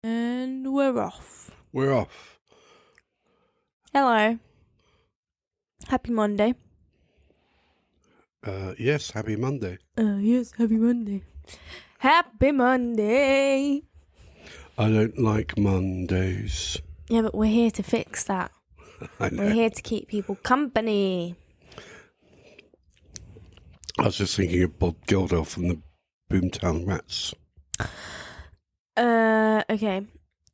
And we're off. We're off. Hello. Happy Monday. Yes, happy Monday. Yes, happy Monday. Happy Monday. I don't like Mondays. Yeah, but we're here to fix that. I know. We're here to keep people company. I was just thinking of Bob Geldof from the Boomtown Rats. Okay.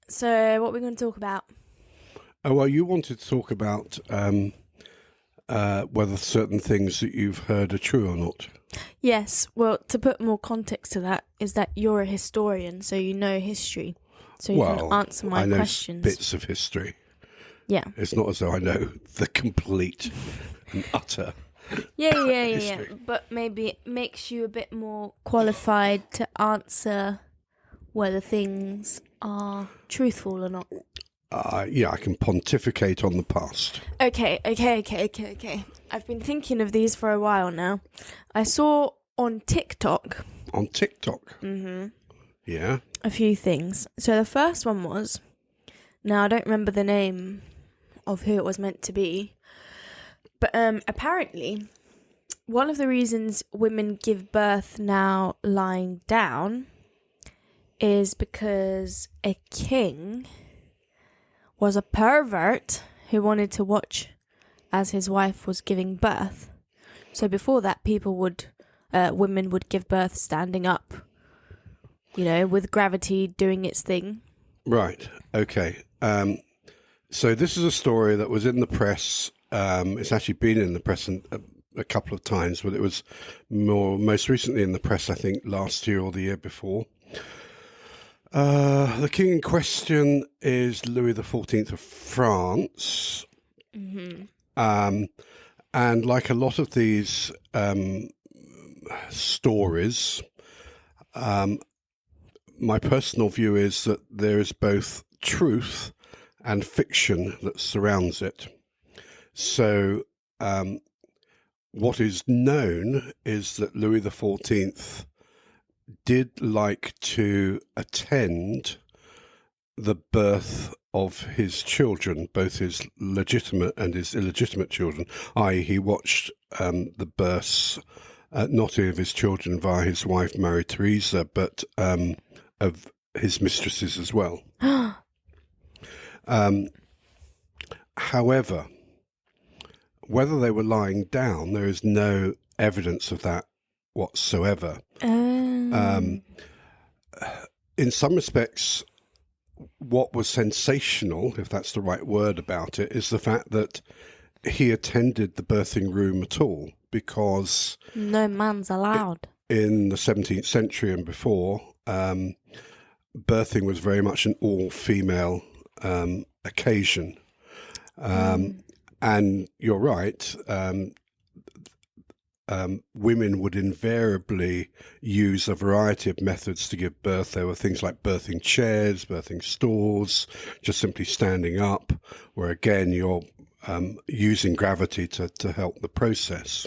So, what are we going to talk about? Oh, well, you wanted to talk about whether certain things that you've heard are true or not. Yes, well, to put more context to that, is that you're a historian, so you know history. So you can answer my questions. I know bits of history. Yeah. It's not as though I know the complete and utter Yeah. But maybe it makes you a bit more qualified to answer whether things are truthful or not. Yeah, I can pontificate on the past. Okay. I've been thinking of these for a while now. I saw on TikTok. On TikTok? Mm-hmm. Yeah. A few things. So the first one was, now I don't remember the name of who it was meant to be, but apparently one of the reasons women give birth now lying down is because a king was a pervert who wanted to watch as his wife was giving birth. So before that, women would give birth standing up, with gravity doing its thing. Right. Okay. So this is a story that was in the press. It's actually been in the press a couple of times, but it was most recently in the press, I think, last year or the year before. The king in question is Louis XIV of France. Mm-hmm. And like a lot of these stories, my personal view is that there is both truth and fiction that surrounds it. So what is known is that Louis XIV did like to attend the birth of his children, both his legitimate and his illegitimate children, i.e. he watched the births not only of his children via his wife Marie Theresa, but of his mistresses as well. However, whether they were lying down, there is no evidence of that whatsoever. In some respects, what was sensational, if that's the right word about it, is the fact that he attended the birthing room at all, because no man's allowed. In the 17th century and before, birthing was very much an all-female occasion. And you're right, women would invariably use a variety of methods to give birth. There were things like birthing chairs, birthing stools, just simply standing up, where again you're using gravity to help the process.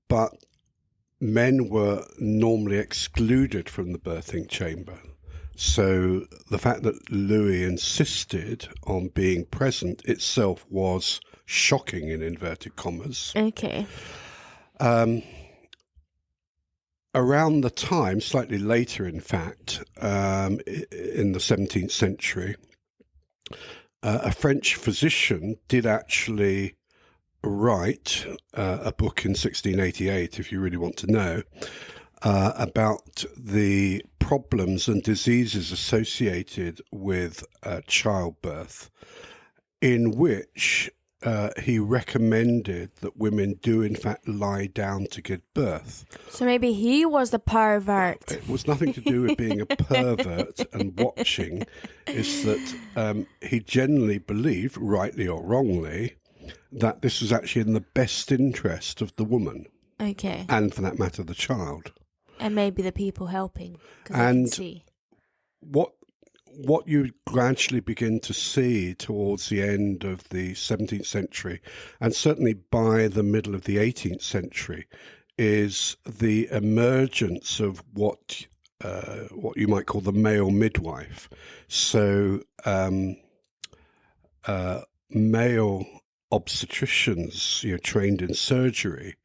But men were normally excluded from the birthing chamber. So the fact that Louis insisted on being present itself was shocking, in inverted commas. Okay. Around the time, slightly later in fact, in the 17th century, a French physician did actually write a book in 1688, if you really want to know, about the problems and diseases associated with childbirth, in which he recommended that women do in fact lie down to give birth. So maybe he was the pervert. It was nothing to do with being a pervert and watching. It's that he generally believed, rightly or wrongly, that this was actually in the best interest of the woman. Okay. And for that matter, the child. And maybe the people helping. And see. What you gradually begin to see towards the end of the 17th century, and certainly by the middle of the 18th century, is the emergence of what what you might call the male midwife. So male obstetricians, trained in surgery,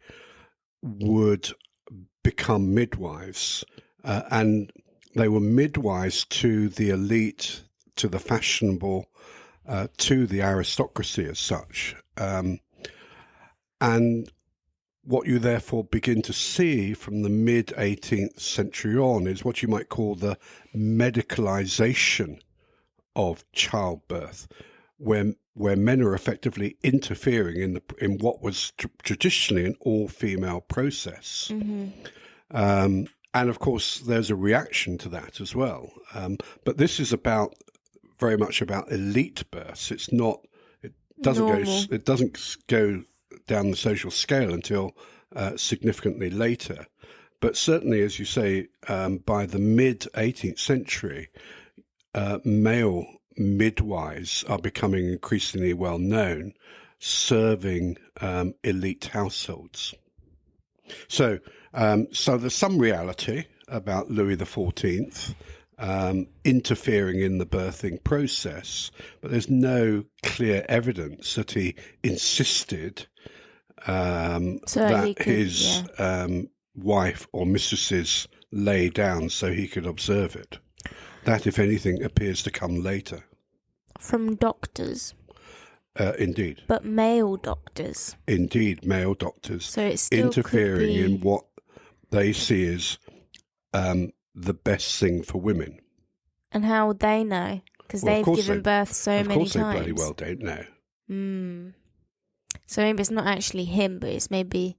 would become midwives, and they were midwives to the elite, to the fashionable, to the aristocracy as such. And what you therefore begin to see from the mid-18th century on is what you might call the medicalization of childbirth, where men are effectively interfering in what was traditionally an all-female process. And of course, there's a reaction to that as well. But this is very much about elite births. It doesn't go down the social scale until significantly later. But certainly, as you say, by the mid-18th century, male midwives are becoming increasingly well known, serving elite households. So there's some reality about Louis XIV interfering in the birthing process, but there's no clear evidence that he insisted that his wife or mistresses lay down so he could observe it. That, if anything, appears to come later. From doctors? Indeed. But male doctors? Indeed, male doctors. So it still interfering could be... in what they see as the best thing for women. And how would they know? Because they've given birth so many times. Of course they bloody well don't know. So maybe it's not actually him, but it's maybe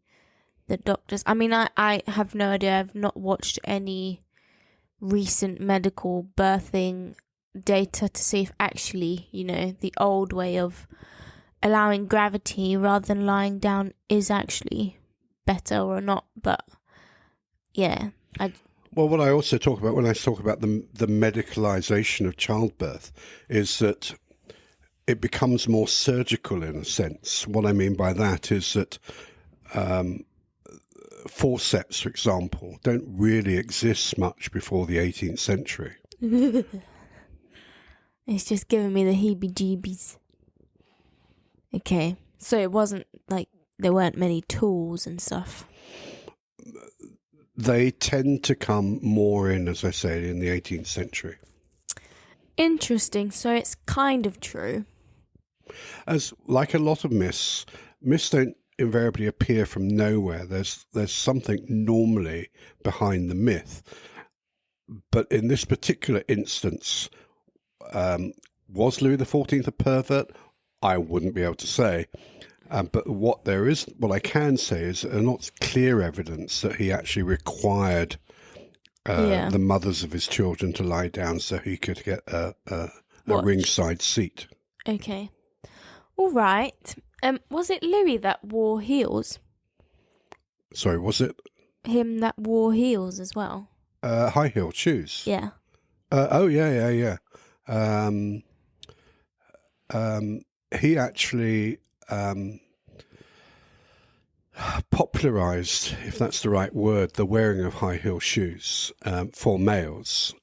the doctors. I mean, I have no idea. I've not watched any recent medical birthing data to see if actually, the old way of allowing gravity rather than lying down is actually better or not. But yeah, well, what I also talk about when I talk about the medicalization of childbirth is that it becomes more surgical in a sense. What I mean by that is that forceps, for example, don't really exist much before the 18th century. It's just giving me the heebie-jeebies. Okay, so it wasn't like there weren't many tools and stuff. They tend to come more in, as I said, in the 18th century. Interesting. So it's kind of true. As like a lot of myths don't invariably appear from nowhere. There's something normally behind the myth. But in this particular instance, was Louis XIV a pervert? I wouldn't be able to say. But what I can say is there not clear evidence that he actually required the mothers of his children to lie down so he could get a ringside seat. Okay. All right. Was it Louis that wore heels? Sorry, was it? Him that wore heels as well? High-heeled shoes? Yeah. Yeah. He actually popularized, if that's the right word, the wearing of high-heel shoes for males.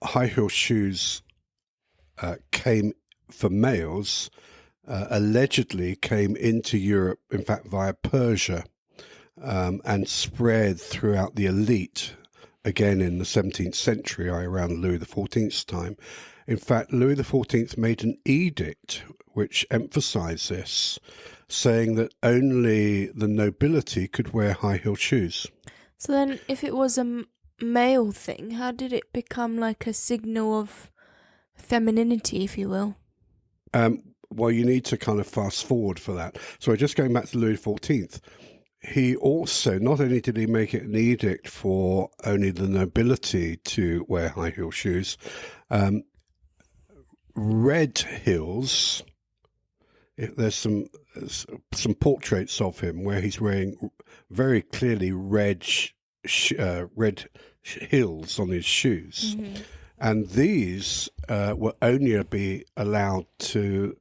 High-heel shoes came for males, allegedly came into Europe, in fact, via Persia, and spread throughout the elite, again in the 17th century, around Louis XIV's time. In fact, Louis XIV made an edict which emphasized this, saying that only the nobility could wear high-heeled shoes. So then, if it was a male thing, how did it become like a signal of femininity, if you will? Well, you need to kind of fast forward for that. So just going back to Louis XIV, he also, not only did he make it an edict for only the nobility to wear high-heel shoes, red heels, there's some portraits of him where he's wearing very clearly red heels on his shoes. Mm-hmm. And these were only be allowed to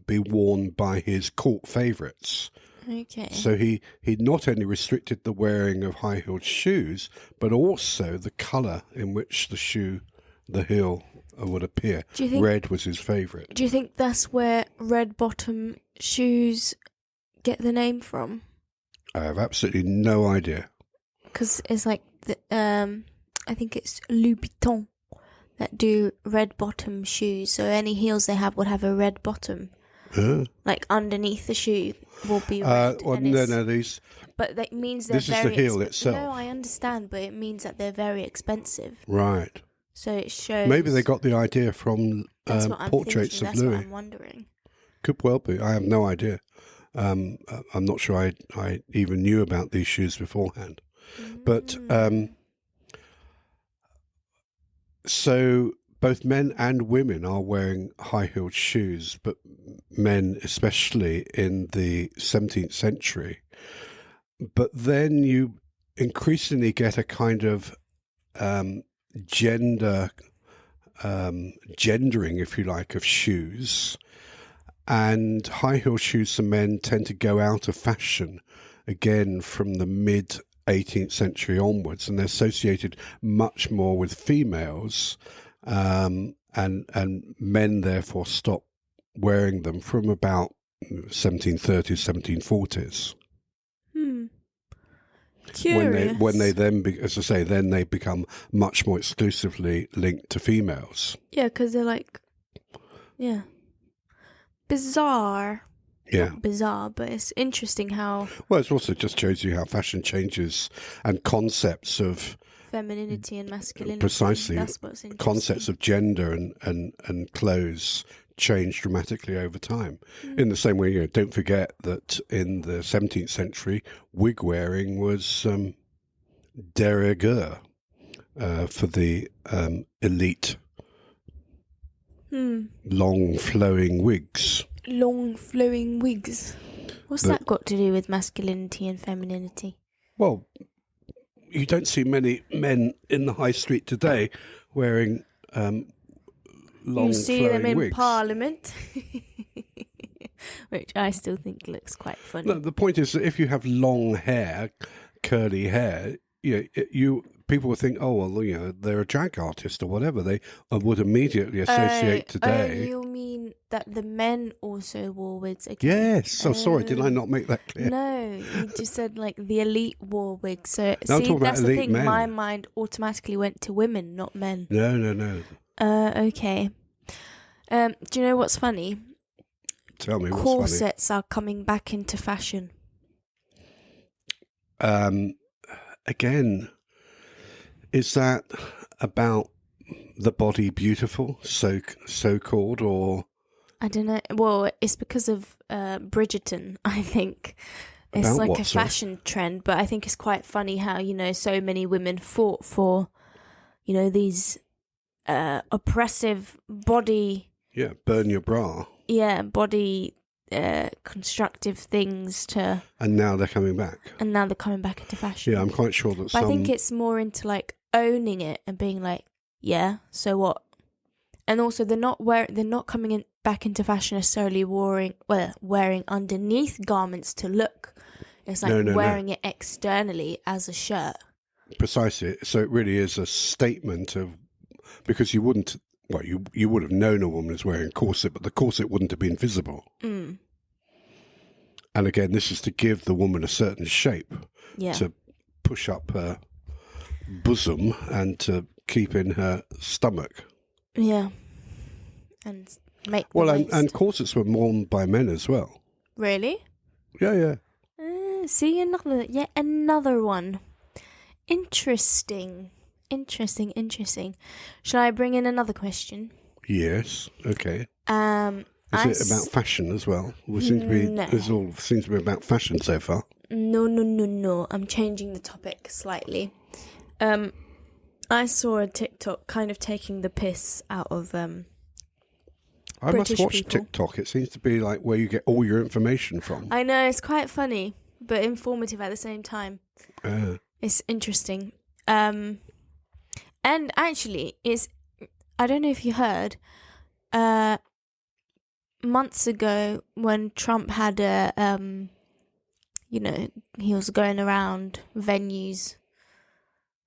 be worn by his court favourites. Okay. So he not only restricted the wearing of high-heeled shoes, but also the colour in which the heel would appear. Red was his favourite. Do you think that's where red bottom shoes get the name from? I have absolutely no idea. Because it's like, I think it's Louboutin that do red bottom shoes. So any heels they have would have a red bottom. Like underneath the shoe will be red. Well, no, these. But that means they're this is the heel itself. No, I understand, but it means that they're very expensive. Right. So it shows. Maybe they got the idea from portraits of Louis. That's what I'm wondering. Could well be. I have no idea. I'm not sure I even knew about these shoes beforehand. But so both men and women are wearing high-heeled shoes, but men especially in the 17th century. But then you increasingly get a kind of gendering, if you like, of shoes. And high-heel shoes for men tend to go out of fashion again from the mid-18th century onwards, and they're associated much more with females, and men therefore stop wearing them from about 1730s, 1740s. Curious. When they then, as I say, then they become much more exclusively linked to females. Yeah, because they're like, bizarre. Yeah. Not bizarre, but it's interesting how. Well, it also just shows you how fashion changes and concepts of femininity and masculinity. Precisely. That's what's interesting. Concepts of gender and clothes change dramatically over time. In the same way, don't forget that in the 17th century, wig wearing was de rigueur for the elite. Long flowing wigs. Long flowing wigs. What's that got to do with masculinity and femininity? Well, you don't see many men in the high street today wearing long flowing wigs. You see them in Parliament, which I still think looks quite funny. No, the point is that if you have long hair, curly hair, people would think, oh, well, they're a drag artist or whatever. They would immediately associate today. You mean that the men also wore wigs? Okay. Yes. Sorry, did I not make that clear? No, you just said like the elite wore wigs. So No, see, that's the thing. Men. My mind automatically went to women, not men. No. Okay. Do you know what's funny? Tell me what's Corsets are coming back into fashion. Again, is that about the body beautiful, so called, or I don't know. Well, it's because of Bridgerton, I think. It's about like what, a fashion trend, but I think it's quite funny how, so many women fought for, these oppressive body... Yeah, burn your bra. Yeah, body constructive things to... And now they're coming back. And now they're coming back into fashion. Yeah, I'm quite sure that But I think it's more into like owning it and being like, yeah, so what? And also they're not coming back into fashion necessarily wearing underneath garments to look. It's like wearing it externally as a shirt. Precisely. So it really is a statement of, because you wouldn't, well, you would have known a woman was wearing a corset, but the corset wouldn't have been visible. And again, this is to give the woman a certain shape, to push up her bosom and to keep in her stomach. Yeah. And make and corsets were worn by men as well. Really? Yeah. See, another one. Interesting. Shall I bring in another question? Yes. Okay. Is it about fashion as well? This all seems to be about fashion so far. No. I'm changing the topic slightly. I saw a TikTok kind of taking the piss out of I British must watch people. TikTok. It seems to be like where you get all your information from. I know, it's quite funny, but informative at the same time. It's interesting. And actually, I don't know if you heard, months ago when Trump had a he was going around venues.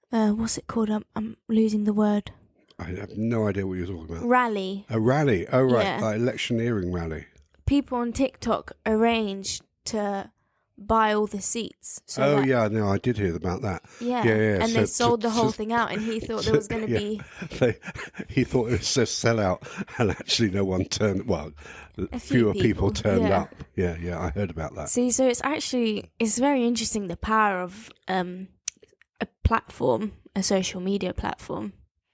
What's it called? I'm losing the word. I have no idea what you're talking about. Rally. A rally. Oh, right. Yeah. Like electioneering rally. People on TikTok arranged to buy all the seats. So yeah, no, I did hear about that. Yeah. And they sold the whole thing out, and he thought there was going to be... He thought it was a sellout, and actually no one turned... Well, fewer people turned up. Yeah, I heard about that. See, so it's very interesting, the power of a platform, a social media platform,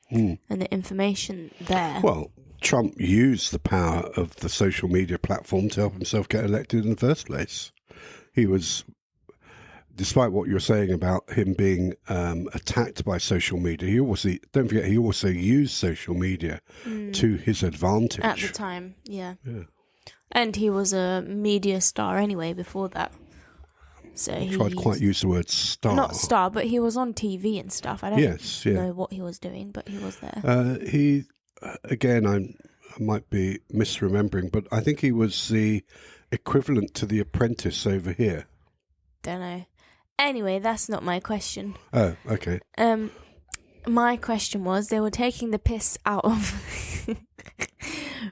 and the information there. Well, Trump used the power of the social media platform to help himself get elected in the first place. He was, despite what you're saying about him being attacked by social media, he also used social media to his advantage. At the time, yeah. And he was a media star anyway before that. So I'd quite use the word star. Not star, but he was on TV and stuff. I don't know what he was doing, but he was there. Again, I might be misremembering, but I think he was the equivalent to The Apprentice over here. Don't know. Anyway, that's not my question. Oh, okay. My question was, they were taking the piss out of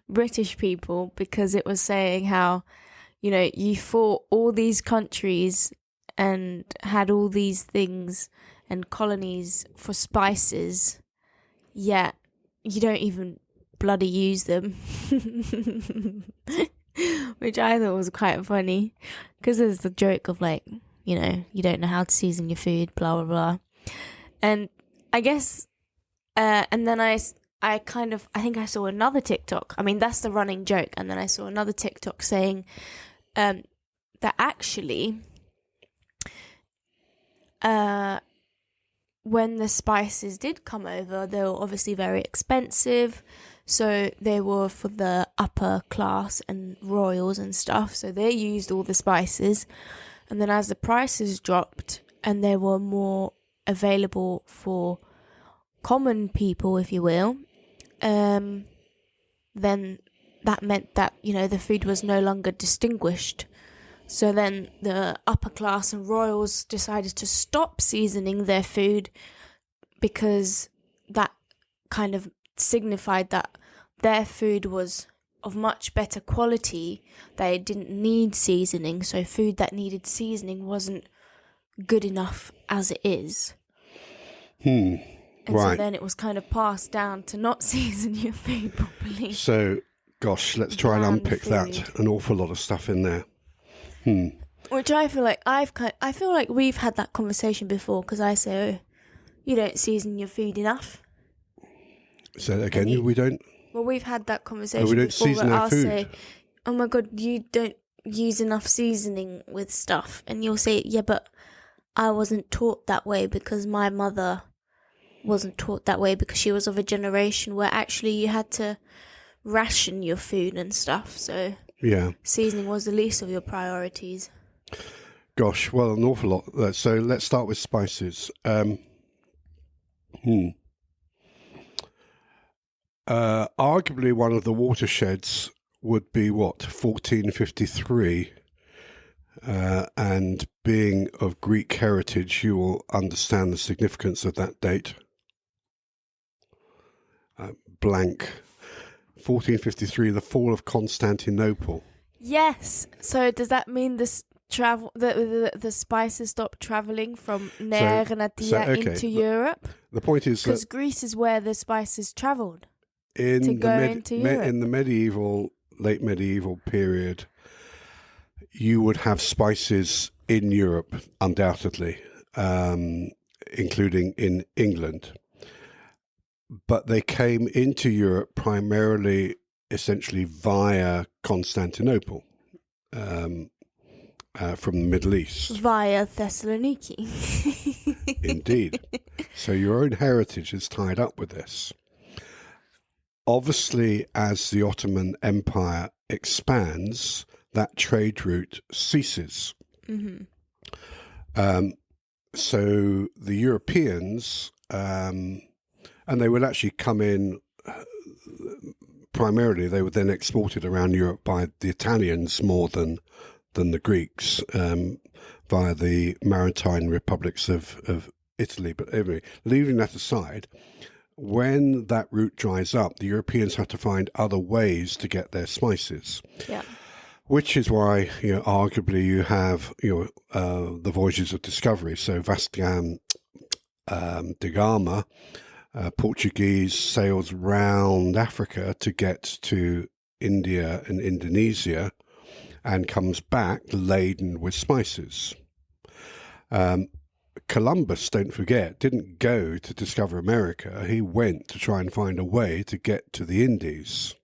British people because it was saying how, you fought all these countries and had all these things and colonies for spices, yet you don't even bloody use them. Which I thought was quite funny, because there's the joke of you don't know how to season your food, blah blah blah. And I guess and then I think I saw another TikTok. I mean, that's the running joke. And then I saw another TikTok saying that actually when the spices did come over, they were obviously very expensive. So they were for the upper class and royals and stuff. So they used all the spices. And then as the prices dropped and they were more available for common people, if you will, then that meant that, the food was no longer distinguished. So then the upper class and royals decided to stop seasoning their food, because that kind of signified that their food was of much better quality. They didn't need seasoning, so food that needed seasoning wasn't good enough as it is. And so then it was kind of passed down to not season your food properly. So, gosh, let's try and unpick that. An awful lot of stuff in there. Which I feel like I feel like we've had that conversation before, because I say, oh, you don't season your food enough. So again, we don't. Well, we've had that conversation we don't before, season where our I'll food. say, oh my God, you don't use enough seasoning with stuff. And you'll say, yeah, but I wasn't taught that way because my mother wasn't taught that way, because she was of a generation where actually you had to ration your food and stuff. So seasoning was the least of your priorities. Gosh, well, an awful lot. So let's start with spices. Arguably one of the watersheds would be 1453, and being of Greek heritage, you will understand the significance of that date. Blank. 1453, the fall of Constantinople. Yes. So does that mean the spices stopped traveling from Natia into Europe? The point is because Greece is where the spices travelled into Europe. In the late medieval period, you would have spices in Europe, undoubtedly, including in England. But they came into Europe primarily, essentially, via Constantinople, from the Middle East. Via Thessaloniki. Indeed. So your own heritage is tied up with this. Obviously, as the Ottoman Empire expands, that trade route ceases. Mm-hmm. So the Europeans, and they would actually come in, primarily they were then exported around Europe by the Italians more than the Greeks, via the maritime republics of Italy. But anyway, leaving that aside, when that route dries up, the Europeans have to find other ways to get their spices. Yeah. Which is why, arguably you have, the voyages of discovery. So Vasco da Gama, Portuguese, sails round Africa to get to India and Indonesia and comes back laden with spices. Columbus, don't forget, didn't go to discover America. He went to try and find a way to get to the Indies.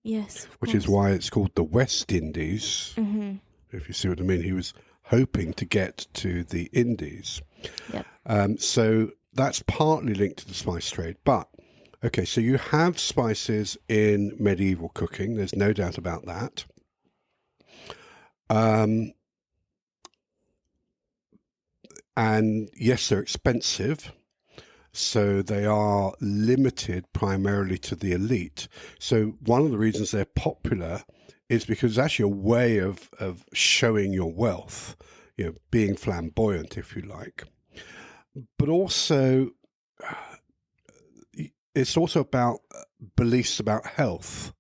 Yes, of which course. is why it's called the West Indies, if you see what I mean. He was hoping to get to the Indies. Yep. So that's partly linked to the spice trade. But, okay, so you have spices in medieval cooking. There's no doubt about that. And yes, they're expensive. So they are limited primarily to the elite. So one of the reasons they're popular is because it's actually a way of showing your wealth, being flamboyant, if you like. But also, it's also about beliefs about health.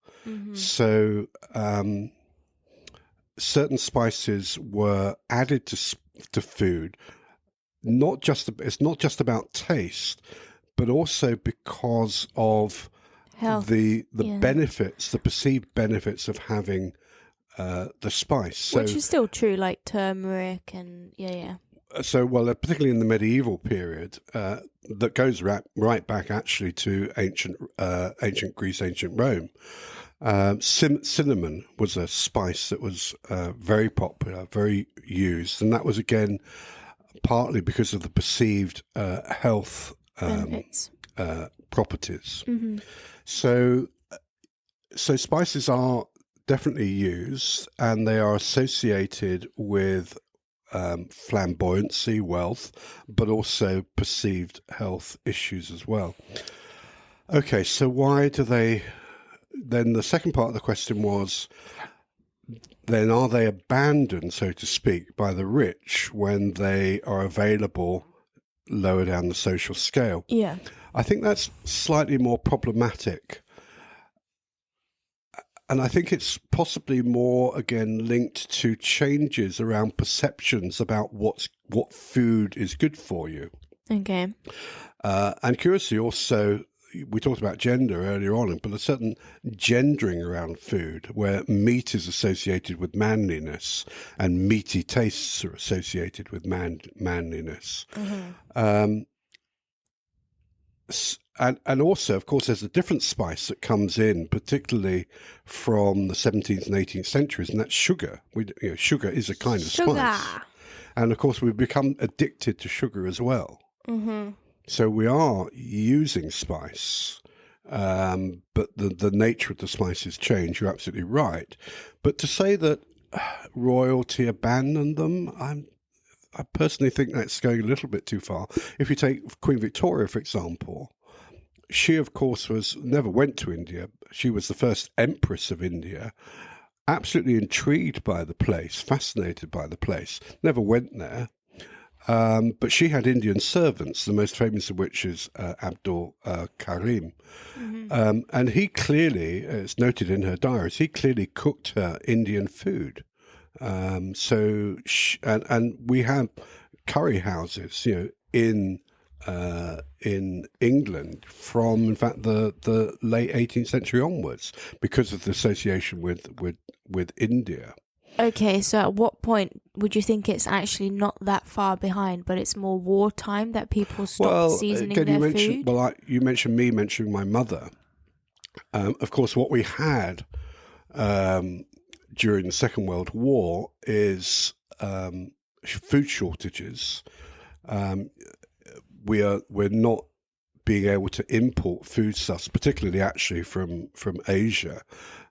So certain spices were added to food. It's not just about taste, but also because of Health. the benefits, the perceived benefits of having the spice. So, which is still true, like turmeric and yeah. So, well, particularly in the medieval period, that goes right back actually to ancient Greece, ancient Rome. Cinnamon was a spice that was very popular, very used, and that was again partly because of the perceived health properties. So spices are definitely used, and they are associated with flamboyancy, wealth, but also perceived health issues as well. Okay, so why do they... Then the second part of the question was, then are they abandoned, so to speak, by the rich when they are available lower down the social scale? Yeah. I think that's slightly more problematic. And I think it's possibly more, again, linked to changes around perceptions about what food is good for you. Okay. And curiously also, we talked about gender earlier on, but a certain gendering around food where meat is associated with manliness and meaty tastes are associated with manliness. And also, of course, there's a different spice that comes in, particularly from the 17th and 18th centuries, and that's sugar. Sugar is a kind of spice. And, of course, we've become addicted to sugar as well. So we are using spice, but the nature of the spices change. You're absolutely right. But to say that royalty abandoned them, I personally think that's going a little bit too far. If you take Queen Victoria, for example, she, of course, never went to India. She was the first empress of India, absolutely intrigued by the place, fascinated by the place, never went there. But she had Indian servants, the most famous of which is Abdul Karim. And he clearly, it's noted in her diaries, he clearly cooked her Indian food. And we have curry houses, in England from, in fact, the late 18th century onwards because of the association with India. Okay, so at what point would you think it's actually not that far behind, but it's more wartime that people stop seasoning their food? Well, you mentioned me mentioning my mother. Of course, what we had during the Second World War is food shortages. We're not being able to import foodstuffs, particularly actually from Asia,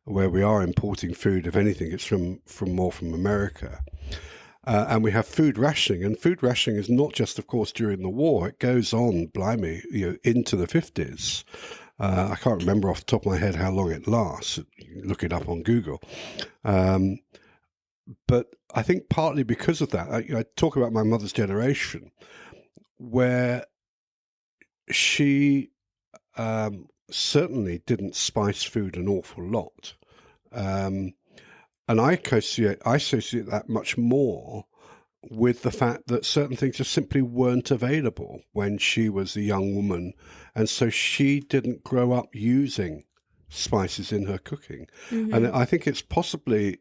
where we are importing food. If anything, it's from America. And we have food rationing, and food rationing is not just, of course, during the war. It goes on, blimey, into the 50s. I can't remember off the top of my head how long it lasts. You can look it up on Google. But I think partly because of that, I talk about my mother's generation, where she certainly didn't spice food an awful lot. Um, and I associate that much more with the fact that certain things just simply weren't available when she was a young woman. And so she didn't grow up using spices in her cooking. And Mm-hmm. I think it's possibly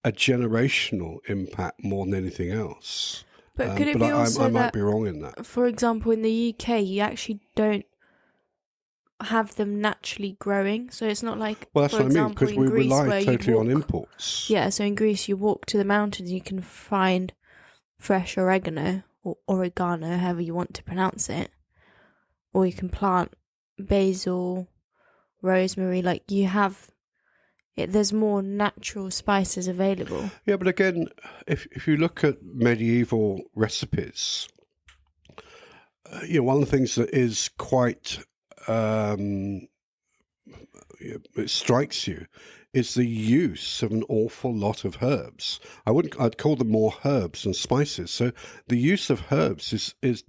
a generational impact more than anything else. But could it But be I also might that, be wrong in that. for example, in the UK, you actually don't have them naturally growing? So it's not like, Well, that's for what I mean, example, because in we Greece rely where you'd totally on walk. imports. Yeah, so in Greece, you walk to the mountains, you can find fresh oregano or oregano, however you want to pronounce it, or you can plant basil, rosemary. Like you have it, there's more natural spices available. Yeah, but again, if you look at medieval recipes, one of the things that is quite it strikes you is the use of an awful lot of herbs. I'd call them more herbs than spices. So the use of herbs is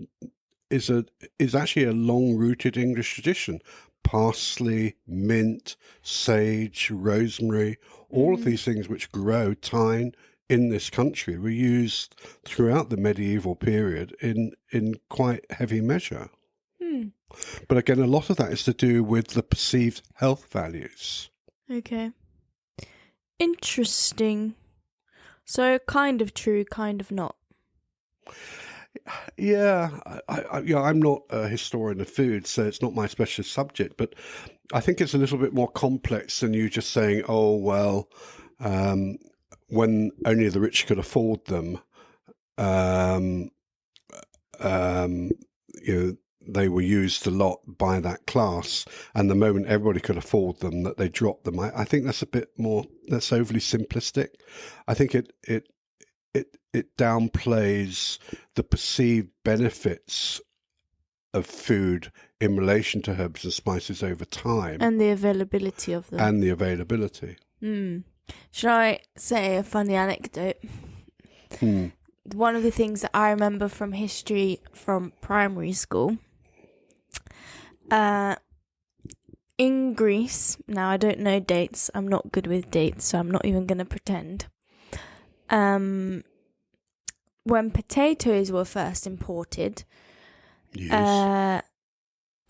actually a long-rooted English tradition. Parsley, mint, sage, rosemary, all of these things which grow, thyme, in this country were used throughout the medieval period in quite heavy measure. Hmm. But again, a lot of that is to do with the perceived health values. Okay. Interesting. So kind of true, kind of not. Yeah, I'm not a historian of food, so it's not my specialist subject. But I think it's a little bit more complex than you just saying, "Oh well, when only the rich could afford them, um, um, they were used a lot by that class, and the moment everybody could afford them, that they dropped them." I think that's a bit more, that's overly simplistic. I think it downplays the perceived benefits of food in relation to herbs and spices over time And the availability of them. and the availability. Should I say a funny anecdote? One of the things that I remember from history from primary school, in Greece, now I don't know dates, I'm not good with dates, so I'm not even going to pretend. When potatoes were first imported, Yes.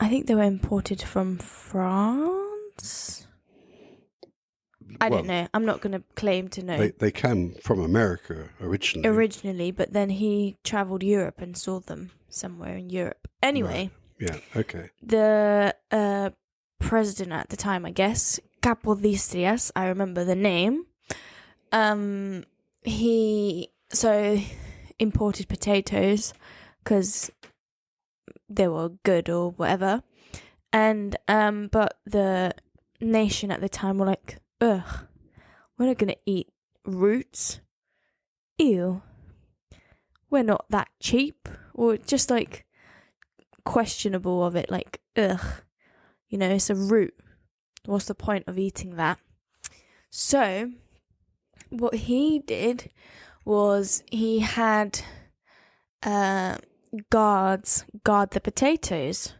I think they were imported from France. I don't know. I'm not going to claim to know. They came from America originally. But then he travelled Europe and saw them somewhere in Europe. Anyway, Right. Yeah, okay. the president at the time, I guess, Capodistrias, I remember the name, he imported potatoes because they were good or whatever, and but the nation at the time were like, ugh, we're not gonna eat roots, ew, we're not that cheap, or just like questionable of it, like, ugh, it's a root, what's the point of eating that? So what he did was he had guards guard the potatoes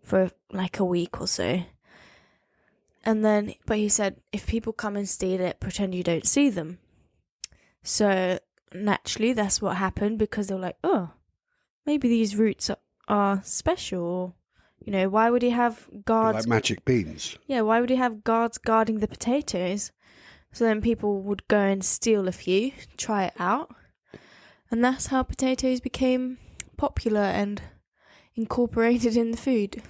for like a week or so, and then but he said, if people come and steal it, pretend you don't see them. So naturally that's what happened, because they were like, oh, maybe these roots are special, why would he have guards Like magic beans. Yeah, why would he have guards guarding the potatoes? So then people would go and steal a few, try it out, and that's how potatoes became popular and incorporated in the food.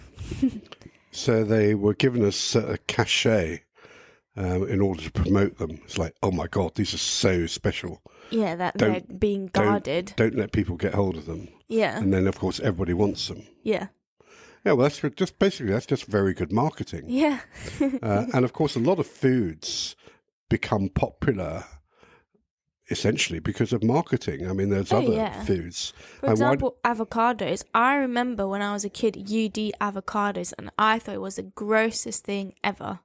So they were given a cachet in order to promote them. It's like, oh my God, these are so special. Yeah, that they're being guarded. Don't let people get hold of them. Yeah. And then, of course, everybody wants them. Yeah. Yeah, well, that's just very good marketing. Yeah. And of course, a lot of foods become popular essentially because of marketing. I mean, there's other foods. For example, avocados. I remember when I was a kid, you'd eat avocados, and I thought it was the grossest thing ever.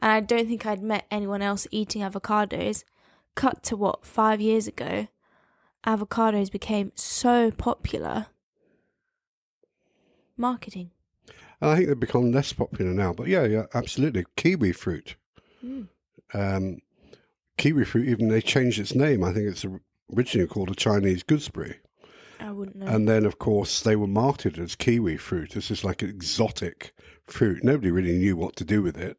And I don't think I'd met anyone else eating avocados, cut to 5 years ago, avocados became so popular. Marketing. And I think they've become less popular now. But yeah, absolutely. Kiwi fruit. Kiwi fruit, even they changed its name. I think it's originally called a Chinese gooseberry. I wouldn't know. And then, of course, they were marketed as kiwi fruit. This is like an exotic fruit. Nobody really knew what to do with it.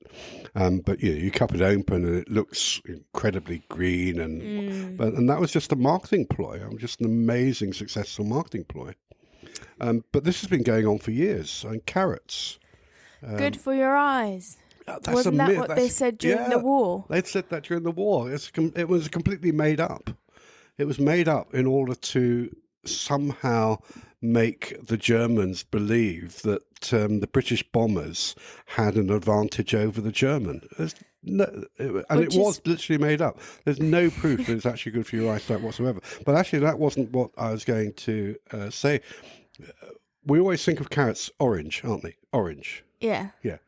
But you cut it open and it looks incredibly green. And that was just a marketing ploy. Just an amazing, successful marketing ploy. But this has been going on for years. And carrots. Good for your eyes. Wasn't that what they said during the war? They said that during the war. It was completely made up. It was made up in order to somehow make the Germans believe that the British bombers had an advantage over the German. It was literally made up. There's no proof that it's actually good for your eyesight whatsoever. But actually, that wasn't what I was going to say. We always think of carrots orange, aren't they? Orange. Yeah. Yeah.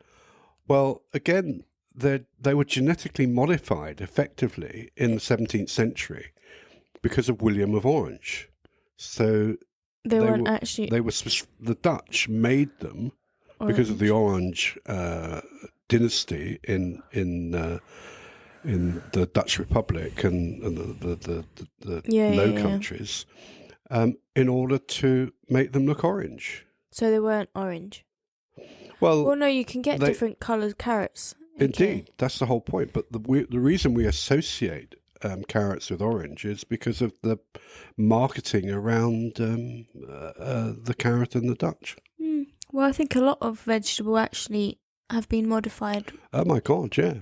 Well, again, they were genetically modified effectively in the 17th century because of William of Orange. So they weren't actually. The Dutch made them because of the Orange dynasty in the Dutch Republic and the Low Countries, in order to make them look orange. So they weren't orange. Well, no, you can get different coloured carrots. Indeed, that's the whole point. But the reason we associate carrots with orange is because of the marketing around the carrot and the Dutch. Well, I think a lot of vegetable actually have been modified. Oh my God, yeah.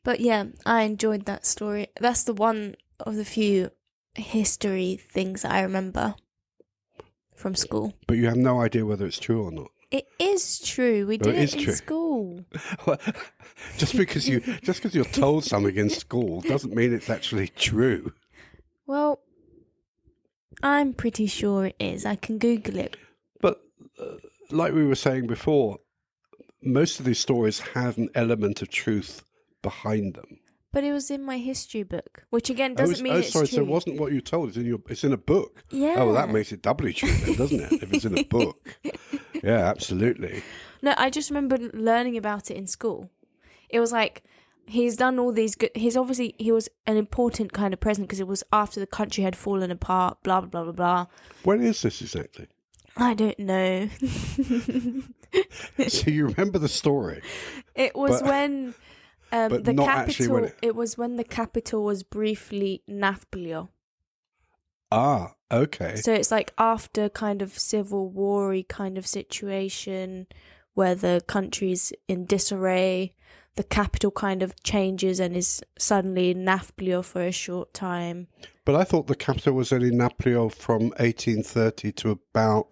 But yeah, I enjoyed that story. That's the one of the few history things that I remember from school. But you have no idea whether it's true or not. It is true. We did it in school. Well, just because you're told something in school doesn't mean it's actually true. Well, I'm pretty sure it is. I can Google it. But like we were saying before, most of these stories have an element of truth behind them. But it was in my history book, which again doesn't mean it's true. So it wasn't what you told. It's in a book. Yeah. Oh, well, that makes it doubly true then, doesn't it? If it's in a book. Yeah, absolutely. No, I just remember learning about it in school. It was like, he's done all these good... He was an important kind of president because it was after the country had fallen apart, blah, blah, blah, blah, blah. When is this exactly? I don't know. So you remember the story? It was when... but the not capital. actually It was when the capital was briefly Nafplio. Ah, okay. So it's like after kind of civil war-y kind of situation where the country's in disarray, the capital kind of changes and is suddenly Nafplio for a short time. But I thought the capital was only Napoli from 1830 to about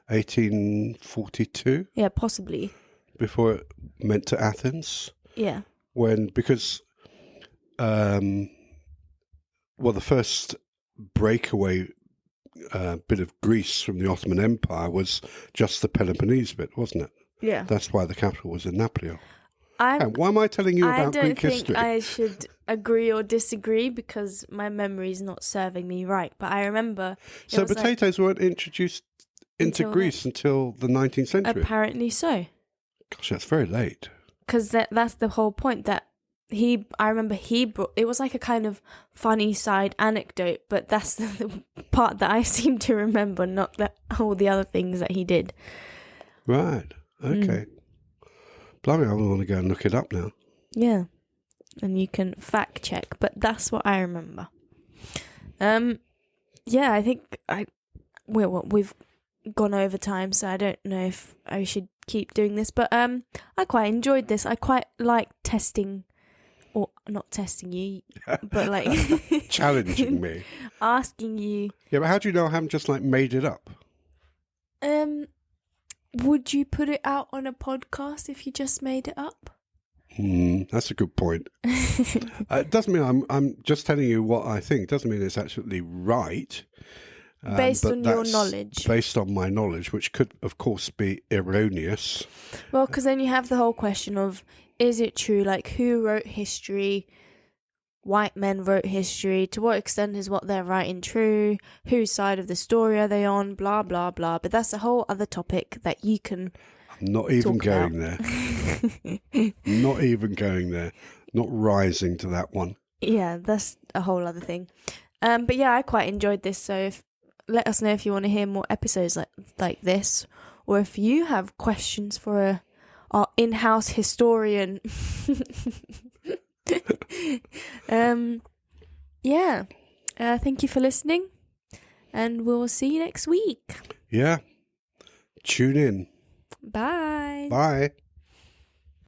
1842. Yeah, possibly. Before it went to Athens. Yeah. Because the first breakaway bit of Greece from the Ottoman Empire was just the Peloponnese bit, wasn't it? Yeah. That's why the capital was in Napoli. And why am I telling you about Greek history? I don't think I should agree or disagree because my memory is not serving me right. But I remember... So potatoes weren't introduced into Greece until the 19th century? Apparently so. Gosh, that's very late. Because that's the whole point, that I remember he brought... It was like a kind of funny side anecdote, but that's the part that I seem to remember, not all the other things that he did. Right, okay. Blimey, I want to go and look it up now. Yeah, and you can fact check, but that's what I remember. Yeah, I think we've gone over time, so I don't know if I should keep doing this, but I quite enjoyed this. I quite like testing, or not testing you, but like challenging me, asking you. Yeah, but how do you know I haven't just like made it up? Would you put it out on a podcast if you just made it up? That's a good point. It doesn't mean I'm just telling you what I think. It doesn't mean it's actually right. Based on your knowledge. Based on my knowledge, which could, of course, be erroneous. Well, because then you have the whole question of, is it true? Like, who wrote history? white men wrote history, to what extent is what they're writing true, whose side of the story are they on, blah, blah, blah. But that's a whole other topic that you can I'm not even talk going about. there. Not even going there. Not rising to that one. Yeah, that's a whole other thing. But yeah, I quite enjoyed this. So let us know if you want to hear more episodes like this, or if you have questions for our in-house historian. Yeah. Thank you for listening, and we'll see you next week. Yeah. Tune in. Bye. Bye.